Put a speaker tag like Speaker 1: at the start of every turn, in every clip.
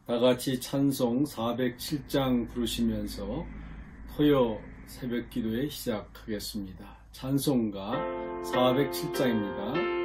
Speaker 1: 다 같이 찬송 407장 부르시면서 토요 새벽 기도회 시작하겠습니다. 찬송가 407장입니다.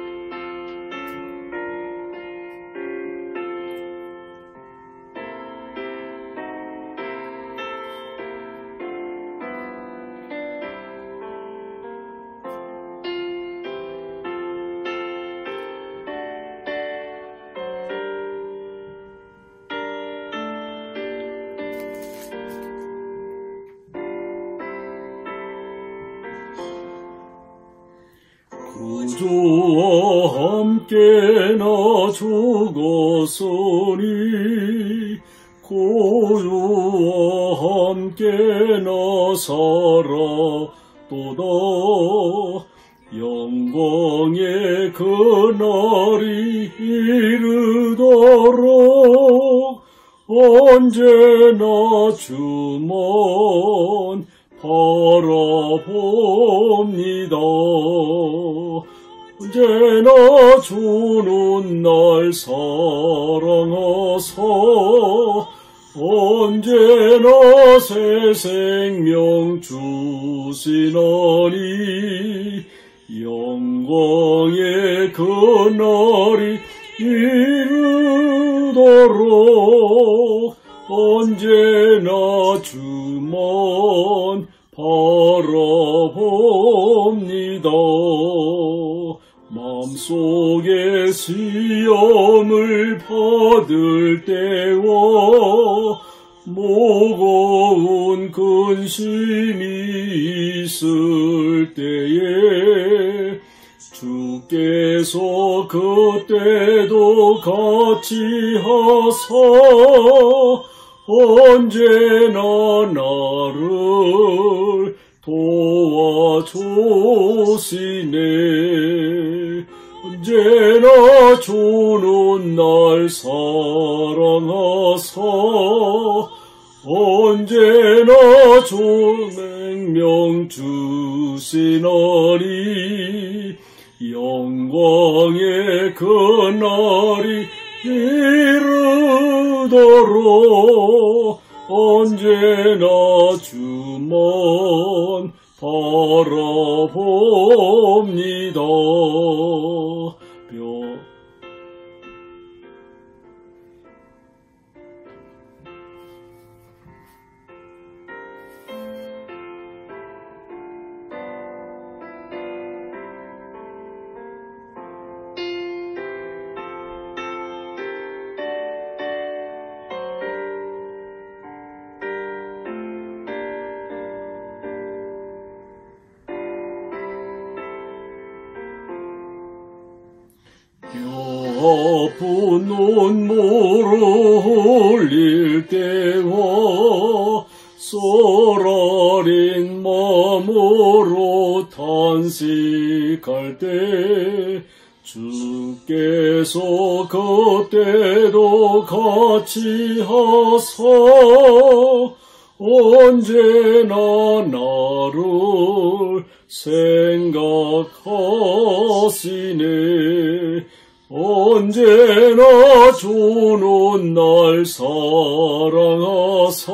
Speaker 2: 구주와 함께 나 죽었으니 고유와 함께 나 살았도다. 영광의 그날이 이르도록 언제나 주만 바라봅니다. 언제나 주는 날 사랑하사 언제나 새 생명 주시나니 영광의 그날이 이르도록 언제나 주만 바라봅니다. 마음속에 시험을 받을 때와 무거운 근심이 있을 때에 주께서 그때도 같이 하사 언제나 나를 도와주시네. 언제나 주는 날 사랑하사 언제나 주 생명 주시나니 영광의 그날이 이르도록 언제나 주만 바라봅니다. 아픈 눈물을 흘릴 때와 쏘라린 마음으로 탄식할 때 주께서 그때도 같이 하사 언제나 나를 생각하시네. 언제나 주는 날 사랑하사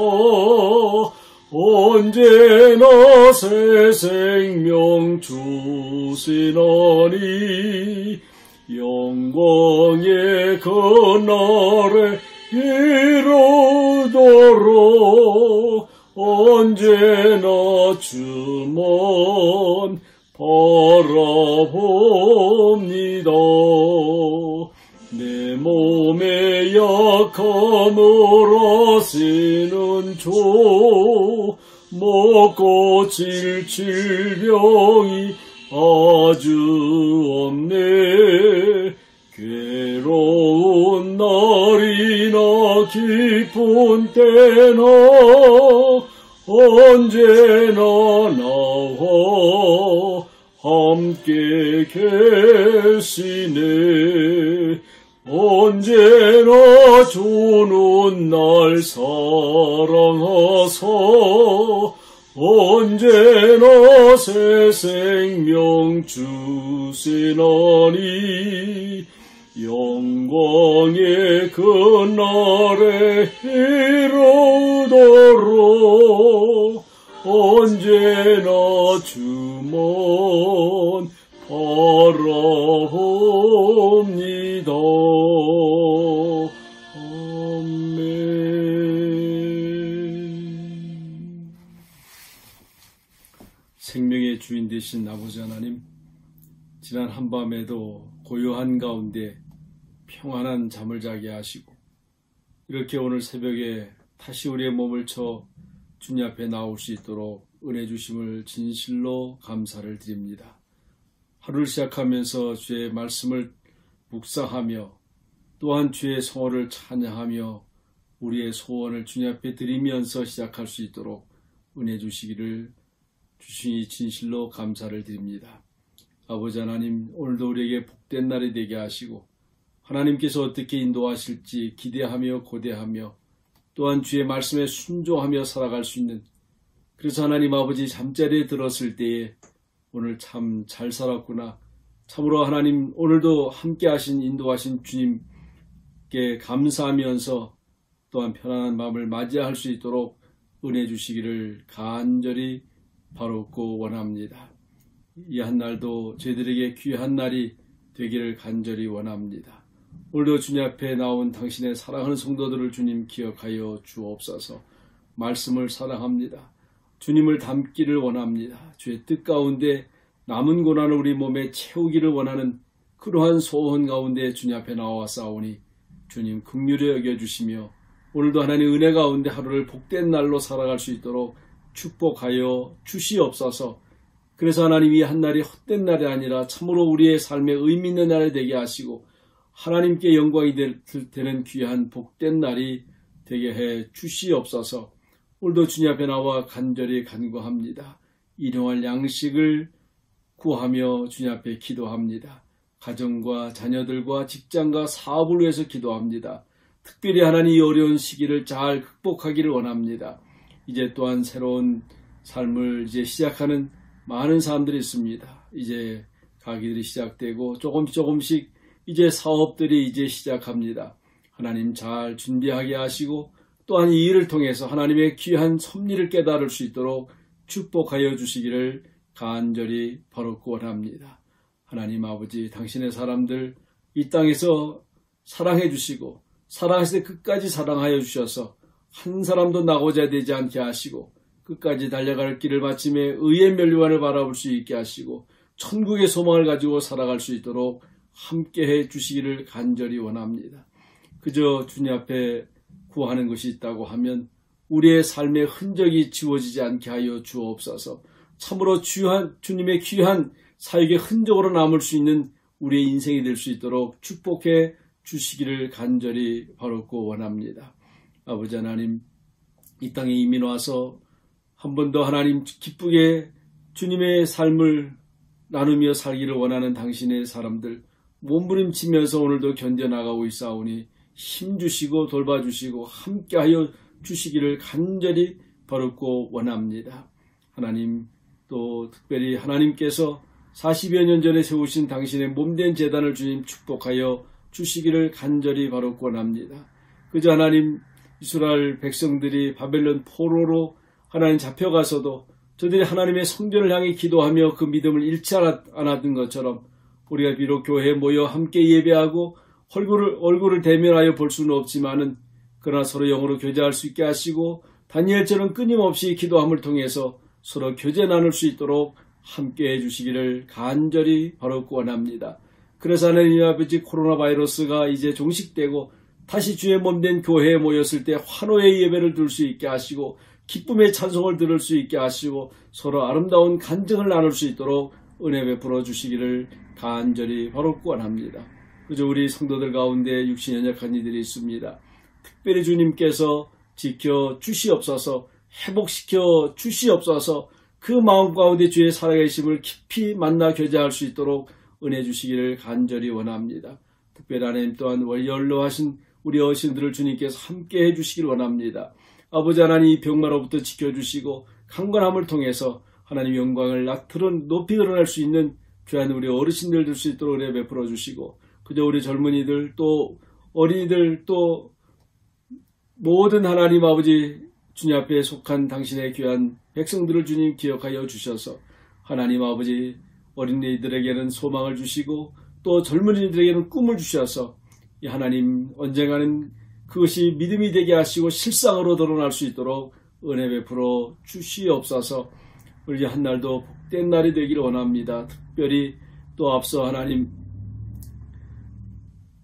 Speaker 2: 언제나 새 생명 주시나니 영광의 그날에 이르도록 언제나 주만 바라봅니다. 내 몸의 약함을 아시는 주 먹고 질 질병이 아주 없네. 괴로운 날이나 기쁜 때나 언제나 나와 함께 계시네. 언제나 주는 날 사랑하사 언제나 새 생명 주시나니 영광의 그날에 이르도록 언제나 주만 바라옵니다. 아멘.
Speaker 1: 생명의 주인 되신 아버지 하나님, 지난 한밤에도 고요한 가운데 평안한 잠을 자게 하시고 이렇게 오늘 새벽에 다시 우리의 몸을 쳐 주님 앞에 나올 수 있도록 은혜 주심을 진실로 감사를 드립니다. 하루를 시작하면서 주의 말씀을 묵상하며 또한 주의 성호를 찬양하며 우리의 소원을 주님 앞에 드리면서 시작할 수 있도록 은혜 주시기를 주시니 진실로 감사를 드립니다. 아버지 하나님, 오늘도 우리에게 복된 날이 되게 하시고 하나님께서 어떻게 인도하실지 기대하며 고대하며 또한 주의 말씀에 순종하며 살아갈 수 있는, 그래서 하나님 아버지 잠자리에 들었을 때에 오늘 참 잘 살았구나, 참으로 하나님 오늘도 함께 하신 인도하신 주님께 감사하면서 또한 편안한 마음을 맞이할 수 있도록 은혜 주시기를 간절히 바라옵고 원합니다. 이 한 날도 저희들에게 귀한 날이 되기를 간절히 원합니다. 오늘도 주님 앞에 나온 당신의 사랑하는 성도들을 주님 기억하여 주옵소서. 말씀을 사랑합니다. 주님을 닮기를 원합니다. 주의 뜻 가운데 남은 고난을 우리 몸에 채우기를 원하는 그러한 소원 가운데 주님 앞에 나와 싸우니 주님 긍휼히 여겨주시며 오늘도 하나님 은혜 가운데 하루를 복된 날로 살아갈 수 있도록 축복하여 주시옵소서. 그래서 하나님 이 한 날이 헛된 날이 아니라 참으로 우리의 삶에 의미 있는 날이 되게 하시고 하나님께 영광이 되는 귀한 복된 날이 되게 해 주시옵소서. 오늘도 주님 앞에 나와 간절히 간구합니다. 일용할 양식을 구하며 주님 앞에 기도합니다. 가정과 자녀들과 직장과 사업을 위해서 기도합니다. 특별히 하나님 이 어려운 시기를 잘 극복하기를 원합니다. 이제 또한 새로운 삶을 이제 시작하는 많은 사람들이 있습니다. 이제 가기들이 시작되고 조금씩 이제 사업들이 이제 시작합니다. 하나님 잘 준비하게 하시고 또한 이 일을 통해서 하나님의 귀한 섭리를 깨달을 수 있도록 축복하여 주시기를 간절히 바라고 원합니다. 하나님 아버지, 당신의 사람들 이 땅에서 사랑해 주시고 사랑하실 때 끝까지 사랑하여 주셔서 한 사람도 나고자 되지 않게 하시고 끝까지 달려갈 길을 마침에 의의 멸류관을 바라볼 수 있게 하시고 천국의 소망을 가지고 살아갈 수 있도록 함께해 주시기를 간절히 원합니다. 그저 주님 앞에 구하는 것이 있다고 하면 우리의 삶의 흔적이 지워지지 않게 하여 주옵소서. 참으로 주님의 귀한 사역의 흔적으로 남을 수 있는 우리의 인생이 될 수 있도록 축복해 주시기를 간절히 바라고 원합니다. 아버지 하나님, 이 땅에 이미 와서 한 번 더 하나님 기쁘게 주님의 삶을 나누며 살기를 원하는 당신의 사람들 몸부림치면서 오늘도 견뎌나가고 있사오니 힘주시고 돌봐주시고 함께하여 주시기를 간절히 바라고 원합니다. 하나님, 또 특별히 하나님께서 40여 년 전에 세우신 당신의 몸된 제단을 주님 축복하여 주시기를 간절히 바라고 원합니다. 그저 하나님, 이스라엘 백성들이 바벨론 포로로 하나님 잡혀가서도 저들이 하나님의 성전을 향해 기도하며 그 믿음을 잃지 않았던 것처럼 우리가 비록 교회에 모여 함께 예배하고 얼굴을 대면하여 볼 수는 없지만은 그러나 서로 영으로 교제할 수 있게 하시고 다니엘처럼 끊임없이 기도함을 통해서 서로 교제 나눌 수 있도록 함께 해주시기를 간절히 바라고 원합니다. 그래서 하나님 아버지, 코로나 바이러스가 이제 종식되고 다시 주의 몸된 교회에 모였을 때 환호의 예배를 드릴 수 있게 하시고 기쁨의 찬송을 들을 수 있게 하시고 서로 아름다운 간증을 나눌 수 있도록 은혜 베풀어 주시기를 간절히 바라고 원합니다. 그저 우리 성도들 가운데 육신 연약한 이들이 있습니다. 특별히 주님께서 지켜 주시옵소서, 회복시켜 주시옵소서, 그 마음 가운데 주의 살아계심을 깊이 만나 교제할 수 있도록 은혜 주시기를 간절히 원합니다. 특별히 하나님 또한 연로하신 우리 어르신들을 주님께서 함께 해주시기를 원합니다. 아버지 하나님, 이 병마로부터 지켜주시고 강건함을 통해서 하나님 영광을 높이 드러낼 수 있는 귀한 우리 어르신들 될 수 있도록 은혜 베풀어 주시고 그저 우리 젊은이들 또 어린이들 또 모든 하나님 아버지 주님 앞에 속한 당신의 귀한 백성들을 주님 기억하여 주셔서 하나님 아버지 어린이들에게는 소망을 주시고 또 젊은이들에게는 꿈을 주셔서 이 하나님 언젠가는 그것이 믿음이 되게 하시고 실상으로 드러날 수 있도록 은혜 베풀어 주시옵소서. 우리 한날도 복된 날이 되기를 원합니다. 특별히 또 앞서 하나님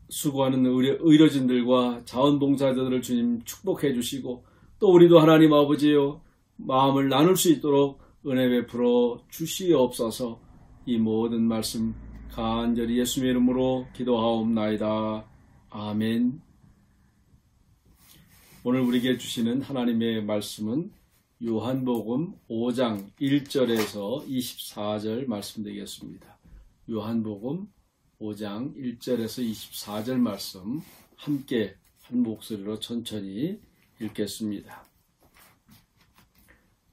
Speaker 1: 수고하는 의료진들과 자원봉사자들을 주님 축복해 주시고 또 우리도 하나님 아버지여 마음을 나눌 수 있도록 은혜 베풀어 주시옵소서. 이 모든 말씀 간절히 예수님의 이름으로 기도하옵나이다. 아멘. 오늘 우리에게 주시는 하나님의 말씀은 요한복음 5장 1절에서 24절 말씀 되겠습니다. 요한복음 5장 1절에서 24절 말씀 함께 한 목소리로 천천히 읽겠습니다.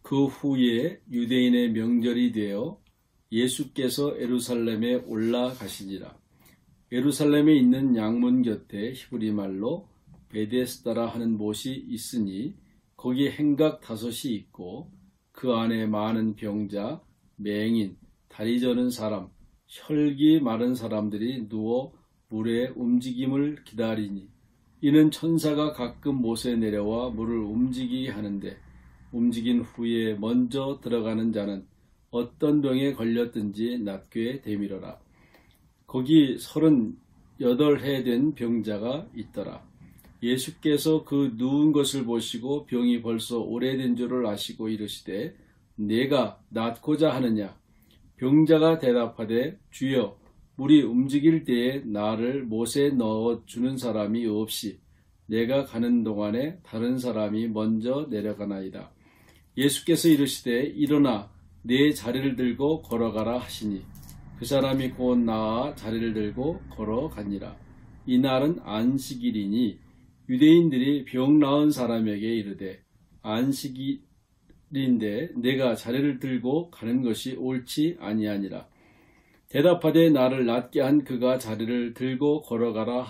Speaker 1: 그 후에 유대인의 명절이 되어 예수께서 예루살렘에 올라가시니라. 예루살렘에 있는 양문 곁에 히브리 말로 베데스다라 하는 못이 있으니 거기 행각 5이 있고 그 안에 많은 병자, 맹인, 다리 저는 사람, 혈기 마른 사람들이 누워 물의 움직임을 기다리니 이는 천사가 가끔 못에 내려와 물을 움직이게 하는데 움직인 후에 먼저 들어가는 자는 어떤 병에 걸렸든지 낫게 되밀어라. 거기 38해 된 병자가 있더라. 예수께서 그 누운 것을 보시고 병이 벌써 오래된 줄을 아시고 이르시되 내가 낫고자 하느냐. 병자가 대답하되 주여 물이 움직일 때에 나를 못에 넣어주는 사람이 없이 내가 가는 동안에 다른 사람이 먼저 내려가나이다. 예수께서 이르시되 일어나 내 자리를 들고 걸어가라 하시니 그 사람이 곧 나아 자리를 들고 걸어가니라. 이날은 안식일이니 유대인들이 병 나은 사람에게 이르되 안식일인데 내가 자리를 들고 가는 것이 옳지 아니하니라. 대답하되 나를 낫게 한 그가 자리를 들고 걸어가라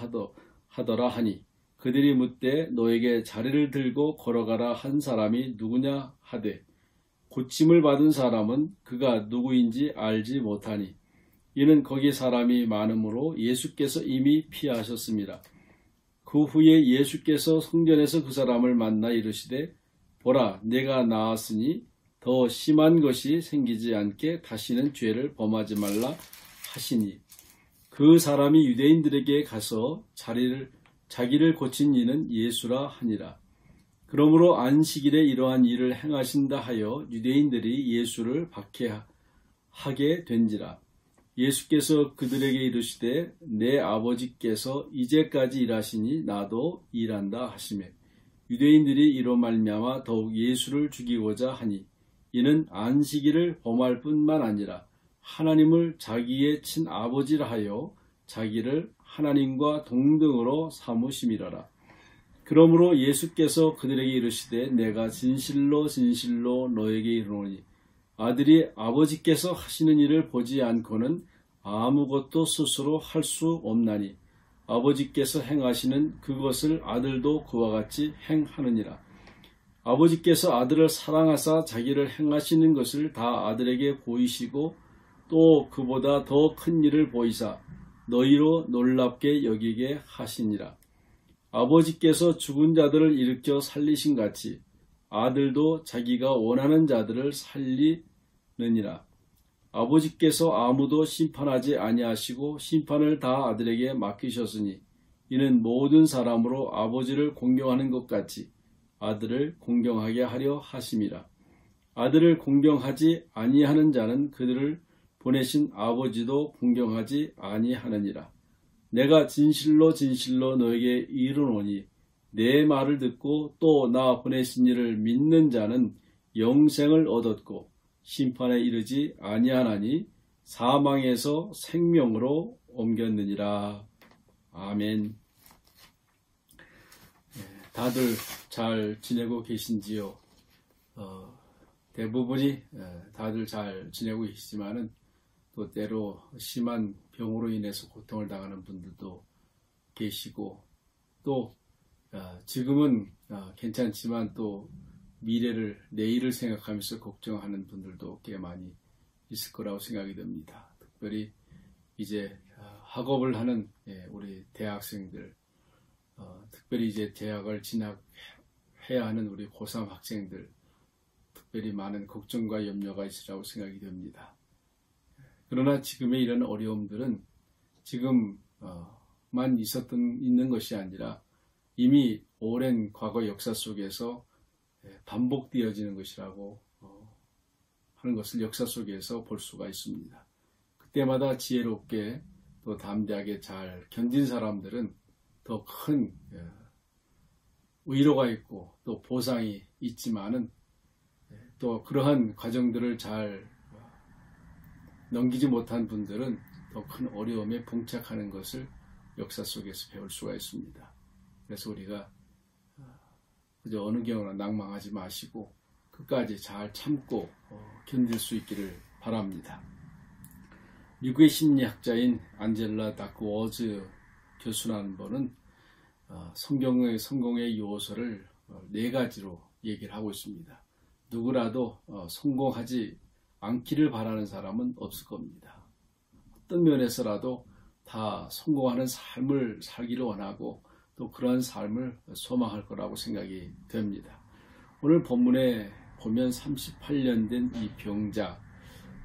Speaker 1: 하더라 하니 그들이 묻되 너에게 자리를 들고 걸어가라 한 사람이 누구냐 하되 고침을 받은 사람은 그가 누구인지 알지 못하니 이는 거기 사람이 많으므로 예수께서 이미 피하셨습니다. 그 후에 예수께서 성전에서 그 사람을 만나 이르시되 보라 내가 나았으니 더 심한 것이 생기지 않게 다시는 죄를 범하지 말라 하시니 그 사람이 유대인들에게 가서 자기를 고친 이는 예수라 하니라. 그러므로 안식일에 이러한 일을 행하신다 하여 유대인들이 예수를 박해하게 된지라. 예수께서 그들에게 이르시되 내 아버지께서 이제까지 일하시니 나도 일한다 하시매 유대인들이 이로 말미암아 더욱 예수를 죽이고자 하니 이는 안식일을 범할 뿐만 아니라 하나님을 자기의 친아버지라 하여 자기를 하나님과 동등으로 삼으심이라라. 그러므로 예수께서 그들에게 이르시되 내가 진실로 진실로 너에게 이르노니 아들이 아버지께서 하시는 일을 보지 않고는 아무것도 스스로 할 수 없나니 아버지께서 행하시는 그것을 아들도 그와 같이 행하느니라. 아버지께서 아들을 사랑하사 자기를 행하시는 것을 다 아들에게 보이시고 또 그보다 더 큰 일을 보이사 너희로 놀랍게 여기게 하시니라. 아버지께서 죽은 자들을 일으켜 살리신 같이 아들도 자기가 원하는 자들을 살리느니라. 아버지께서 아무도 심판하지 아니하시고 심판을 다 아들에게 맡기셨으니 이는 모든 사람으로 아버지를 공경하는 것 같이 아들을 공경하게 하려 하심이라. 아들을 공경하지 아니하는 자는 그들을 보내신 아버지도 공경하지 아니하느니라. 내가 진실로 진실로 너에게 이르노니 내 말을 듣고 또 나 보내신 이를 믿는 자는 영생을 얻었고 심판에 이르지 아니하나니 사망에서 생명으로 옮겼느니라. 아멘. 다들 잘 지내고 계신지요? 대부분이 다들 잘 지내고 계시지만은 또 때로 심한 병으로 인해서 고통을 당하는 분들도 계시고, 또 지금은 괜찮지만 또 내일을 생각하면서 걱정하는 분들도 꽤 많이 있을 거라고 생각이 듭니다. 특별히 이제 학업을 하는 우리 대학생들, 특별히 이제 대학을 진학해야 하는 우리 고3 학생들, 특별히 많은 걱정과 염려가 있으라고 생각이 됩니다. 그러나 지금의 이런 어려움들은 지금만 있는 것이 아니라 이미 오랜 과거 역사 속에서 반복되어지는 것이라고 하는 것을 역사 속에서 볼 수가 있습니다. 그때마다 지혜롭게 또 담대하게 잘 견딘 사람들은 더 큰 위로가 있고 또 보상이 있지만은 또 그러한 과정들을 잘 넘기지 못한 분들은 더 큰 어려움에 봉착하는 것을 역사 속에서 배울 수가 있습니다. 그래서 우리가 그저 어느 경우나 낭망하지 마시고 끝까지 잘 참고 견딜 수 있기를 바랍니다. 미국의 심리학자인 안젤라 다크워즈 교수라는 분은 성경의 성공의 요소를 4가지로 얘기를 하고 있습니다. 누구라도 성공하지 않기를 바라는 사람은 없을 겁니다. 어떤 면에서라도 다 성공하는 삶을 살기를 원하고 또 그런 삶을 소망할 거라고 생각이 됩니다. 오늘 본문에 보면 38년 된 이 병자,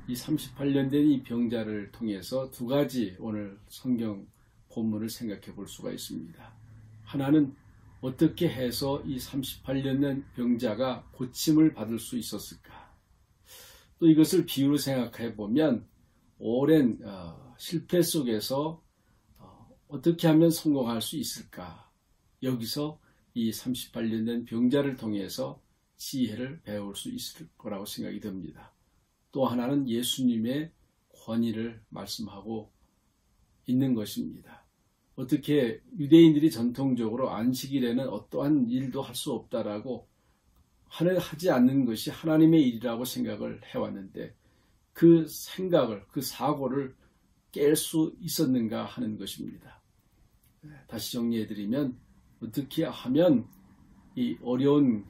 Speaker 1: 이 38년 된 이 병자를 통해서 2가지 오늘 성경 본문을 생각해 볼 수가 있습니다. 하나는 어떻게 해서 이 38년 된 병자가 고침을 받을 수 있었을까? 또 이것을 비유로 생각해 보면 오랜 실패 속에서 어떻게 하면 성공할 수 있을까? 여기서 이 38년 된 병자를 통해서 지혜를 배울 수 있을 거라고 생각이 듭니다. 또 하나는 예수님의 권위를 말씀하고 있는 것입니다. 어떻게 유대인들이 전통적으로 안식일에는 어떠한 일도 할 수 없다라고 하지 않는 것이 하나님의 일이라고 생각을 해왔는데 그 생각을, 그 사고를 깰 수 있었는가 하는 것입니다. 다시 정리해드리면 어떻게 하면 이 어려운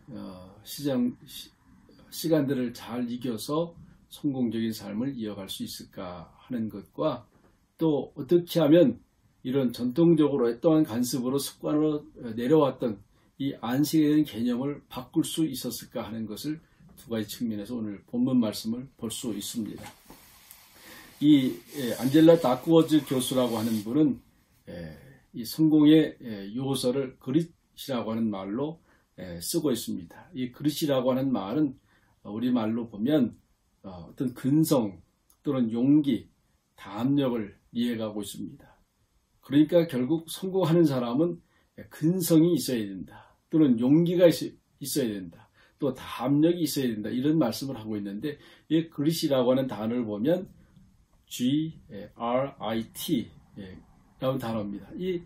Speaker 1: 시간들을 잘 이겨서 성공적인 삶을 이어갈 수 있을까 하는 것과 또 어떻게 하면 이런 전통적으로 어떠한 관습으로 습관으로 내려왔던 이 안식에 대한 개념을 바꿀 수 있었을까 하는 것을 2가지 측면에서 오늘 본문 말씀을 볼 수 있습니다. 이 안젤라 다크워즈 교수라고 하는 분은 이 성공의 요소를 그릿이라고 하는 말로 쓰고 있습니다. 이 그릿이라고 하는 말은 우리말로 보면 어떤 근성 또는 용기, 담력을 이해하고 있습니다. 그러니까 결국 성공하는 사람은 근성이 있어야 된다. 또는 용기가 있어야 된다. 또 담력이 있어야 된다. 이런 말씀을 하고 있는데 이 그릿이라고 하는 단어를 보면 G-R-I-T 라는 단어입니다. 이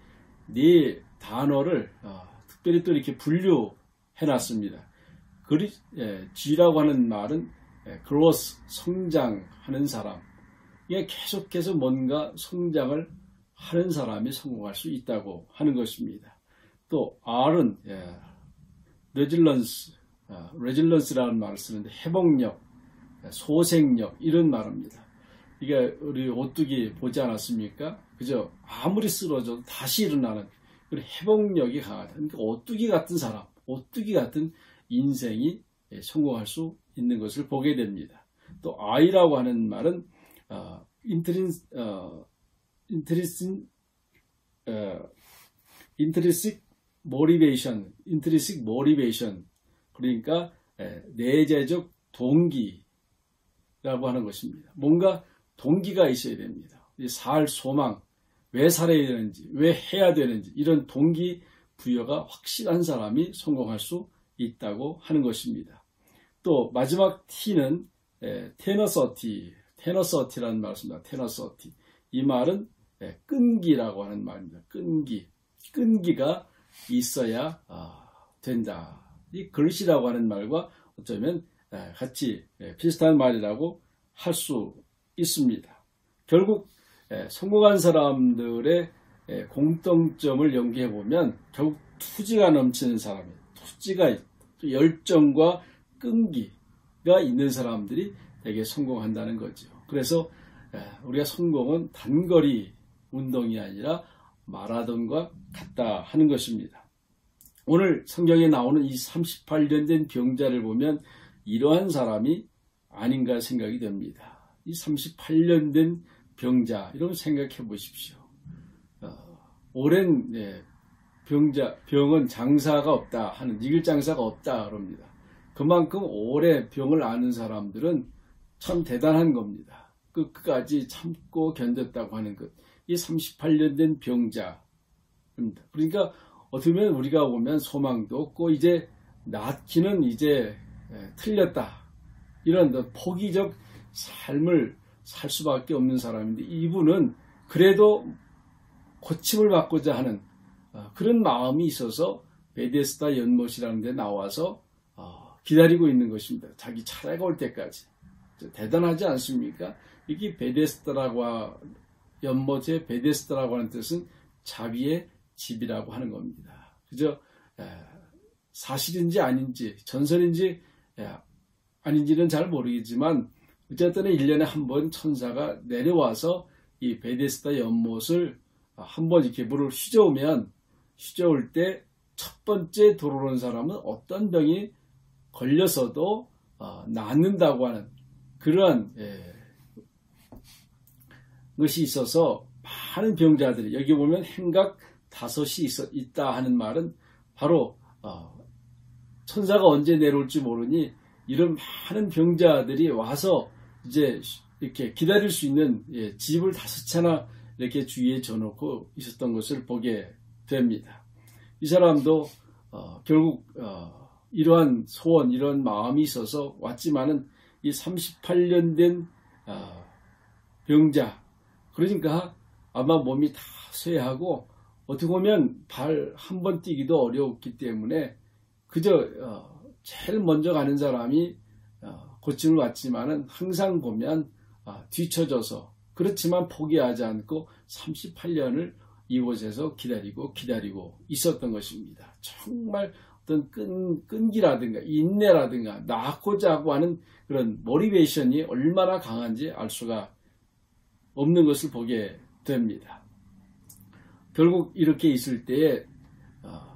Speaker 1: 4 단어를 특별히 또 이렇게 분류해놨습니다. G라고 하는 말은 growth, 성장하는 사람. 이게 계속해서 뭔가 성장을 하는 사람이 성공할 수 있다고 하는 것입니다. 또 R은 resilience라는 말을 쓰는데 회복력, 소생력 이런 말입니다. 이게 우리 오뚜기 보지 않았습니까? 그죠? 아무리 쓰러져도 다시 일어나는 그런 회복력이 강하다. 그러니까 오뚜기 같은 사람, 오뚜기 같은 인생이 성공할 수 있는 것을 보게 됩니다. 또 I라고 하는 말은 intrinsic motivation, 그러니까 내재적 동기라고 하는 것입니다. 뭔가 동기가 있어야 됩니다. 살 소망, 왜 살아야 되는지, 왜 해야 되는지 이런 동기 부여가 확실한 사람이 성공할 수 있다고 하는 것입니다. 또 마지막 T는 테너서티라는 말을 씁니다. 테너서티. 이 말은 끈기라고 하는 말입니다. 끈기가 있어야 된다. 이 그릇이라고 하는 말과 어쩌면 같이 비슷한 말이라고 할 수 있습니다. 결국 성공한 사람들의 공통점을 연기해 보면 결국 투지가 넘치는 사람이에요. 투지가 열정과 끈기가 있는 사람들이 되게 성공한다는 거죠. 그래서 우리가 성공은 단거리 운동이 아니라 마라톤과 같다 하는 것입니다. 오늘 성경에 나오는 이 38년 된 병자를 보면 이러한 사람이 아닌가 생각이 됩니다. 이 38년 된 병자, 이런 생각해 보십시오. 오랜 병은 장사가 없다 하는, 이길 장사가 없다 그럽니다. 그만큼 오래 병을 앓는 사람들은 참 대단한 겁니다. 끝까지 참고 견뎠다고 하는 것. 이 38년 된 병자입니다. 그러니까 어떻게 보면 우리가 보면 소망도 없고 이제 낫기는 이제 틀렸다. 이런 포기적 삶을 살 수밖에 없는 사람인데 이분은 그래도 고침을 받고자 하는 그런 마음이 있어서 베데스다 연못이라는 데 나와서 기다리고 있는 것입니다. 자기 차례가 올 때까지. 대단하지 않습니까? 이게 베데스다라고 연못의 베데스다라고 하는 뜻은 자비의 집이라고 하는 겁니다. 그저 사실인지 아닌지 전설인지 아닌지는 잘 모르겠지만 어쨌든 1년에 한 번 천사가 내려와서 이 베데스다 연못을 한번 이렇게 물을 휘저을 때 첫 번째 들어오는 사람은 어떤 병이 걸려서도 낫는다고 하는 그러한 것이 있어서 많은 병자들이 여기 보면 행각 5이 있다 하는 말은 바로 천사가 언제 내려올지 모르니 이런 많은 병자들이 와서 이제 이렇게 기다릴 수 있는 집을 5채나 이렇게 주위에 져놓고 있었던 것을 보게 됩니다. 이 사람도 결국 이러한 소원, 이런 마음이 있어서 왔지만은 이 38년 된 병자, 그러니까 아마 몸이 다 쇠하고 어떻게 보면 발 한 번 뛰기도 어려웠기 때문에 그저 제일 먼저 가는 사람이 고침을 받지만은 항상 보면 뒤처져서 그렇지만 포기하지 않고 38년을 이곳에서 기다리고 있었던 것입니다. 정말 어떤 끈기라든가 인내라든가 낳고자 하고 하는 그런 모티베이션이 얼마나 강한지 알 수가 없는 것을 보게 됩니다. 결국 이렇게 있을 때에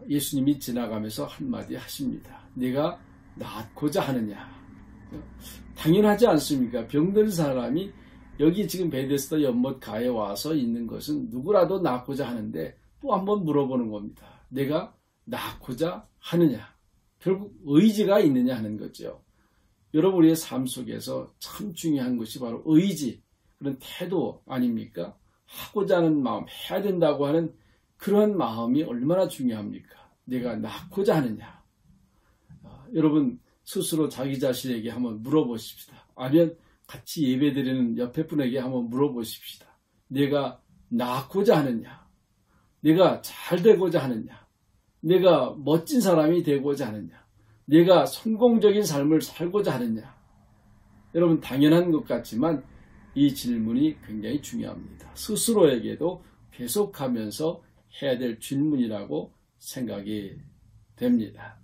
Speaker 1: 예수님이 지나가면서 한마디 하십니다. 네가 낫고자 하느냐. 당연하지 않습니까? 병든 사람이 여기 지금 베데스다 연못 가에 와서 있는 것은 누구라도 낫고자 하는데 또 한번 물어보는 겁니다. 내가 낫고자 하느냐. 결국 의지가 있느냐 하는 거죠. 여러분 우리의 삶 속에서 참 중요한 것이 바로 의지, 그런 태도 아닙니까? 하고자 하는 마음, 해야 된다고 하는 그러한 마음이 얼마나 중요합니까? 내가 낫고자 하느냐. 여러분 스스로 자기 자신에게 한번 물어보십시다. 아니면 같이 예배드리는 옆에 분에게 한번 물어보십시다. 내가 낫고자 하느냐? 내가 잘 되고자 하느냐? 내가 멋진 사람이 되고자 하느냐? 내가 성공적인 삶을 살고자 하느냐? 여러분 당연한 것 같지만 이 질문이 굉장히 중요합니다. 스스로에게도 계속하면서 해야 될 질문이라고 생각이 됩니다.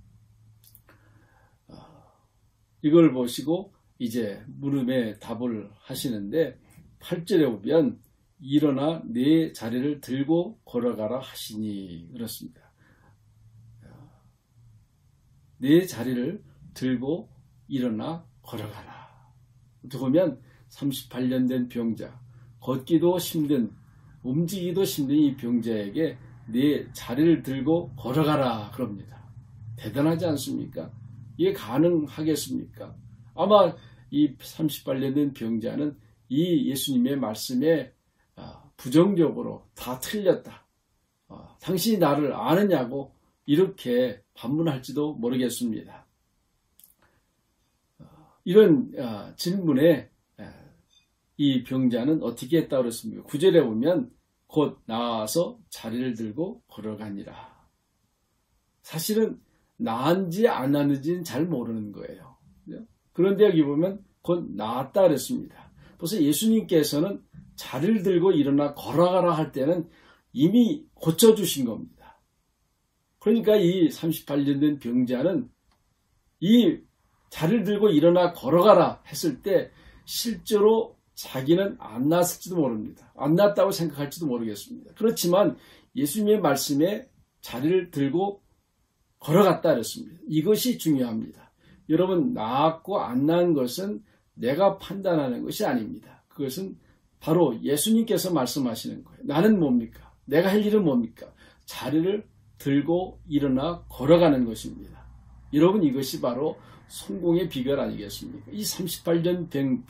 Speaker 1: 이걸 보시고 이제 물음에 답을 하시는데 8절에 보면 일어나 내 자리를 들고 걸어가라 하시니 그렇습니다. 내 자리를 들고 일어나 걸어가라. 어떻게 보면 38년 된 병자, 걷기도 힘든, 움직이기도 힘든 이 병자에게 내 자리를 들고 걸어가라 그럽니다. 대단하지 않습니까? 이게 가능하겠습니까? 아마 이 38년 된 병자는 이 예수님의 말씀에 부정적으로 다 틀렸다. 당신이 나를 아느냐고 이렇게 반문할지도 모르겠습니다. 이런 질문에 이 병자는 어떻게 했다고 그랬습니까? 9절에 보면 곧 나와서 자리를 들고 걸어가니라. 사실은 나은지 안 나은지는 잘 모르는 거예요. 그런데 여기 보면 곧 나았다 그랬습니다. 벌써 예수님께서는 자리를 들고 일어나 걸어가라 할 때는 이미 고쳐주신 겁니다. 그러니까 이 38년 된 병자는 이 자리를 들고 일어나 걸어가라 했을 때 실제로 자기는 안 났을지도 모릅니다. 안 났다고 생각할지도 모르겠습니다. 그렇지만 예수님의 말씀에 자리를 들고 걸어갔다 그랬습니다. 이것이 중요합니다. 여러분, 나았고 안 나은 것은 내가 판단하는 것이 아닙니다. 그것은 바로 예수님께서 말씀하시는 거예요. 나는 뭡니까? 내가 할 일은 뭡니까? 자리를 들고 일어나 걸어가는 것입니다. 여러분, 이것이 바로 성공의 비결 아니겠습니까? 이 38년 된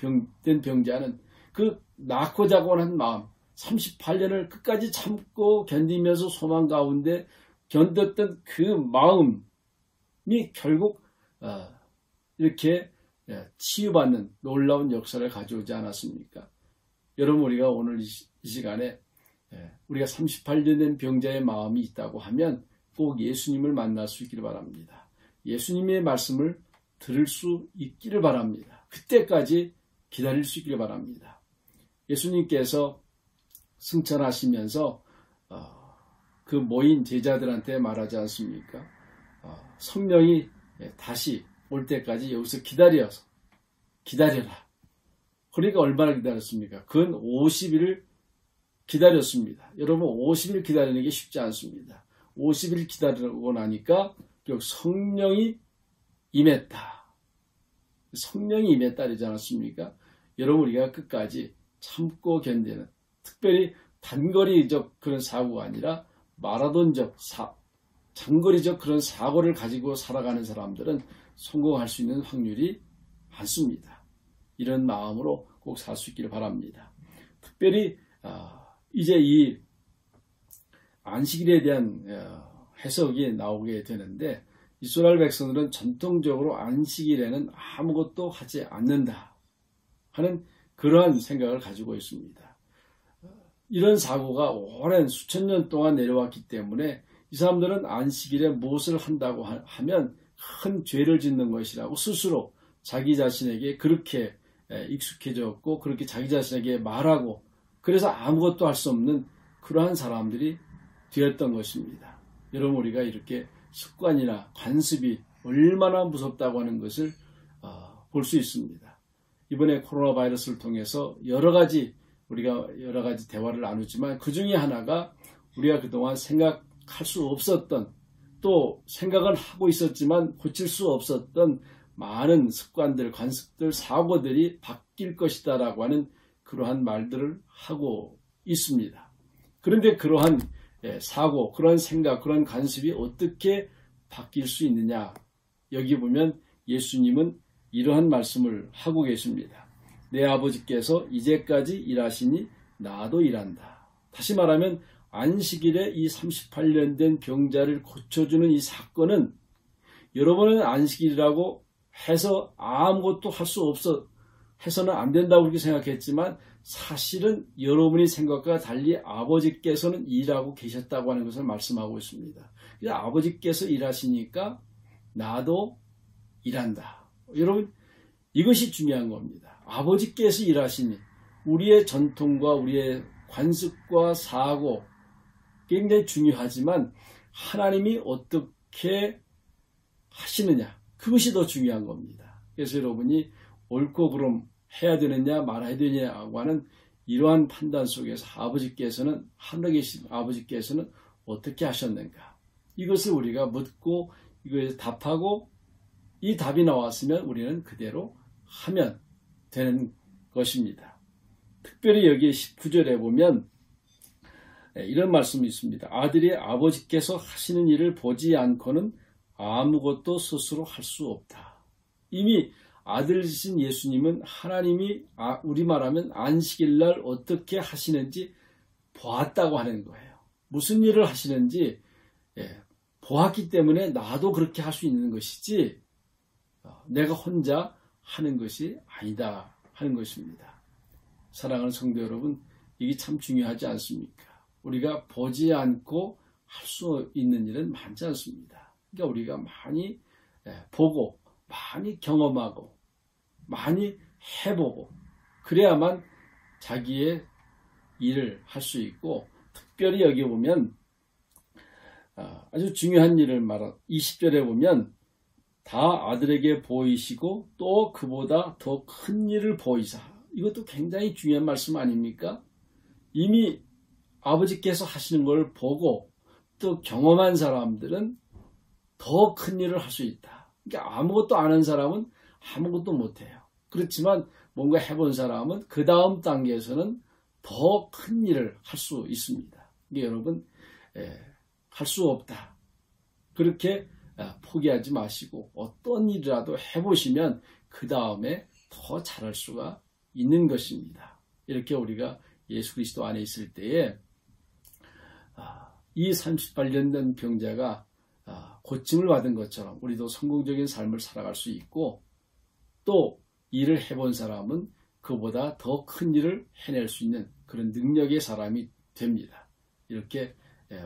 Speaker 1: 병자는 그 낳고자 하는 마음, 38년을 끝까지 참고 견디면서 소망 가운데 견뎠던 그 마음이 결국 이렇게 치유받는 놀라운 역사를 가져오지 않았습니까? 여러분, 우리가 오늘 이 시간에 우리가 38년 된 병자의 마음이 있다고 하면 꼭 예수님을 만날 수 있기를 바랍니다. 예수님의 말씀을 들을 수 있기를 바랍니다. 그때까지 기다릴 수 있기를 바랍니다. 예수님께서 승천하시면서 그 모인 제자들한테 말하지 않습니까? 성령이 다시 올 때까지 여기서 기다려라. 그러니까 얼마나 기다렸습니까? 근 50일을 기다렸습니다. 여러분, 50일 기다리는 게 쉽지 않습니다. 50일 기다리고 나니까 결국 성령이 임했다. 성령이 임했다 그러지 않았습니까? 여러분, 우리가 끝까지 참고 견디는, 특별히 단거리적 그런 사고가 아니라 마라톤적, 장거리적 그런 사고를 가지고 살아가는 사람들은 성공할 수 있는 확률이 많습니다. 이런 마음으로 꼭 살 수 있기를 바랍니다. 특별히 이제 이 안식일에 대한 해석이 나오게 되는데, 이스라엘 백성들은 전통적으로 안식일에는 아무것도 하지 않는다 하는 그러한 생각을 가지고 있습니다. 이런 사고가 오랜 수천 년 동안 내려왔기 때문에 이 사람들은 안식일에 무엇을 한다고 하면 큰 죄를 짓는 것이라고 스스로 자기 자신에게 그렇게 익숙해졌고, 그렇게 자기 자신에게 말하고, 그래서 아무것도 할 수 없는 그러한 사람들이 되었던 것입니다. 여러분, 우리가 이렇게 습관이나 관습이 얼마나 무섭다고 하는 것을 볼 수 있습니다. 이번에 코로나 바이러스를 통해서 우리가 여러 가지 대화를 나누지만 그 중에 하나가 우리가 그동안 생각할 수 없었던, 또 생각은 하고 있었지만 고칠 수 없었던 많은 습관들, 관습들, 사고들이 바뀔 것이다 라고 하는 그러한 말들을 하고 있습니다. 그런데 그러한 사고, 그런 생각, 그런 관습이 어떻게 바뀔 수 있느냐? 여기 보면 예수님은 이러한 말씀을 하고 계십니다. 내 아버지께서 이제까지 일하시니 나도 일한다. 다시 말하면 안식일에 이 38년 된 병자를 고쳐주는 이 사건은, 여러분은 안식일이라고 해서 아무것도 할 수 해서는 안 된다고 그렇게 생각했지만, 사실은 여러분이 생각과 달리 아버지께서는 일하고 계셨다고 하는 것을 말씀하고 있습니다. 그래서 아버지께서 일하시니까 나도 일한다. 여러분, 이것이 중요한 겁니다. 아버지께서 일하시니 우리의 전통과 우리의 관습과 사고 굉장히 중요하지만 하나님이 어떻게 하시느냐, 그것이 더 중요한 겁니다. 그래서 여러분이 옳고 그름 해야 되느냐 말아야 되느냐고 하는 이러한 판단 속에서 아버지께서는, 하늘에 계신 아버지께서는 어떻게 하셨는가, 이것을 우리가 묻고 이거에 답하고, 이 답이 나왔으면 우리는 그대로 하면 되는 것입니다. 특별히 여기 19절에 보면 이런 말씀이 있습니다. 아들이 아버지께서 하시는 일을 보지 않고는 아무것도 스스로 할 수 없다. 이미 아들이신 예수님은 하나님이 우리말하면 안식일날 어떻게 하시는지 보았다고 하는 거예요. 무슨 일을 하시는지 보았기 때문에 나도 그렇게 할 수 있는 것이지 내가 혼자 하는 것이 아니다 하는 것입니다. 사랑하는 성도 여러분, 이게 참 중요하지 않습니까? 우리가 보지 않고 할 수 있는 일은 많지 않습니다. 그러니까 우리가 많이 보고, 많이 경험하고, 많이 해보고, 그래야만 자기의 일을 할 수 있고, 특별히 여기 보면 아주 중요한 일을 20절에 보면 다 아들에게 보이시고 또 그보다 더 큰 일을 보이사. 이것도 굉장히 중요한 말씀 아닙니까? 이미 아버지께서 하시는 걸 보고 또 경험한 사람들은 더 큰 일을 할 수 있다. 그러니까 아무것도 아는 사람은 아무것도 못해요. 그렇지만 뭔가 해본 사람은 그 다음 단계에서는 더 큰 일을 할 수 있습니다. 이게 여러분 할 수 없다. 그렇게 포기하지 마시고 어떤 일이라도 해보시면 그 다음에 더 잘할 수가 있는 것입니다. 이렇게 우리가 예수 그리스도 안에 있을 때에 이 38년 된 병자가 고침을 받은 것처럼 우리도 성공적인 삶을 살아갈 수 있고, 또 일을 해본 사람은 그보다 더 큰 일을 해낼 수 있는 그런 능력의 사람이 됩니다. 이렇게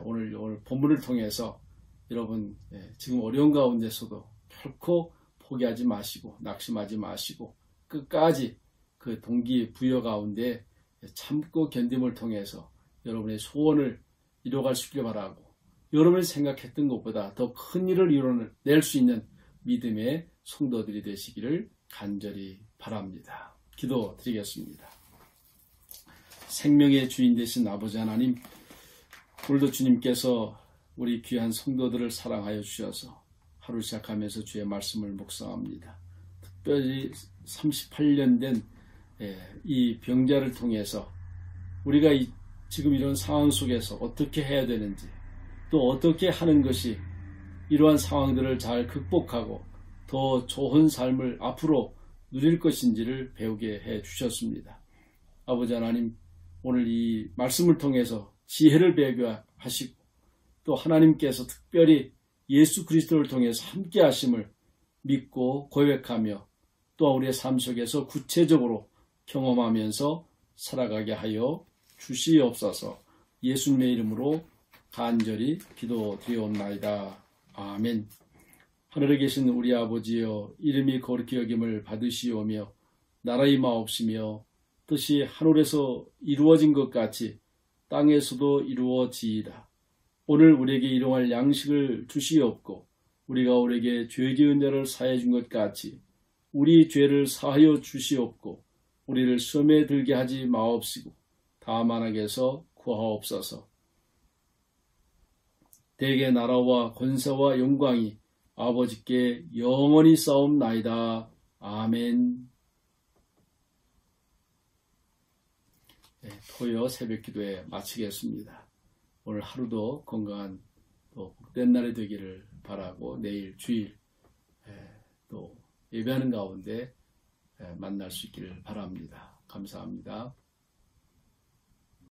Speaker 1: 오늘 본문을 통해서 여러분 지금 어려운 가운데서도 결코 포기하지 마시고 낙심하지 마시고 끝까지 그 동기부여 가운데 참고 견딤을 통해서 여러분의 소원을 이뤄갈 수 있길 바라고, 여러분이 생각했던 것보다 더 큰 일을 이뤄낼 수 있는 믿음의 성도들이 되시기를 간절히 바랍니다. 기도드리겠습니다. 생명의 주인 되신 아버지 하나님, 오늘도 주님께서 우리 귀한 성도들을 사랑하여 주셔서 하루 시작하면서 주의 말씀을 묵상합니다. 특별히 38년 된 이 병자를 통해서 우리가 지금 이런 상황 속에서 어떻게 해야 되는지, 또 어떻게 하는 것이 이러한 상황들을 잘 극복하고 더 좋은 삶을 앞으로 누릴 것인지를 배우게 해 주셨습니다. 아버지 하나님, 오늘 이 말씀을 통해서 지혜를 배우게 하시고 또 하나님께서 특별히 예수 그리스도를 통해서 함께 하심을 믿고 고백하며 또 우리의 삶 속에서 구체적으로 경험하면서 살아가게 하여 주시옵소서. 예수님의 이름으로 간절히 기도드리옵나이다. 아멘. 하늘에 계신 우리 아버지여, 이름이 거룩히 여김을 받으시오며 나라의 임하옵시며 뜻이 하늘에서 이루어진 것 같이 땅에서도 이루어지이다. 오늘 우리에게 일용할 양식을 주시옵고 우리가 우리에게 죄 지은 자를 사해 준 것 같이 우리 죄를 사하여 주시옵고 우리를 시험에 들게 하지 마옵시고 다만 악에서 구하옵소서. 대개 나라와 권세와 영광이 아버지께 영원히 싸움나이다. 아멘. 토요 새벽기도에 마치겠습니다. 오늘 하루도 건강한 또 복된 날이 되기를 바라고 내일 주일 또 예배하는 가운데 만날 수 있기를 바랍니다. 감사합니다.